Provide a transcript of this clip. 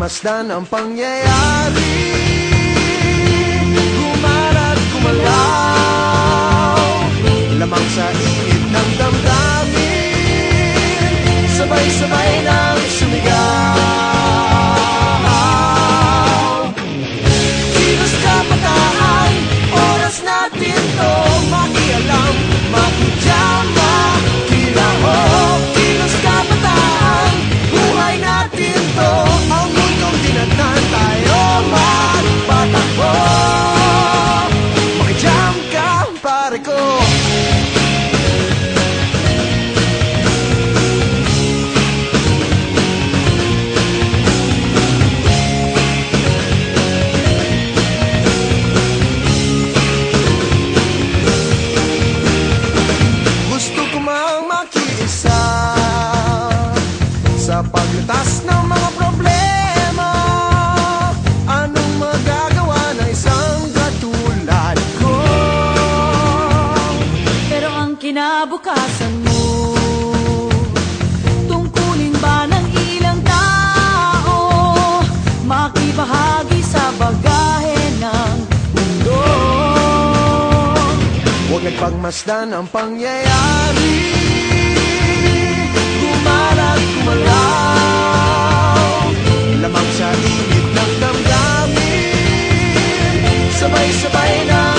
pagmasdan ang pangyayari, gumarat gumalaw, lamang sa init ng damdamin, sabay-sabay nang sumigaw. Kilos kabataan, oras natin to makialam, makijam, makilahok. Kilos kabataan, buhay natin to, ang mundong tinatnan tayo magpatakbo. Makijam ka, pare ko. Sa paglutas ng mga problema, anong magagawa ng isang katulad ko? Pero ang kinabukasan mo, tungkulin ba ng ilang tao makibahagi sa bagahe ng mundo? Huwag nagpagmasdan ang pangyayari, gumarat gumalaw, lamang sa init ng damdamin, sabay-sabay na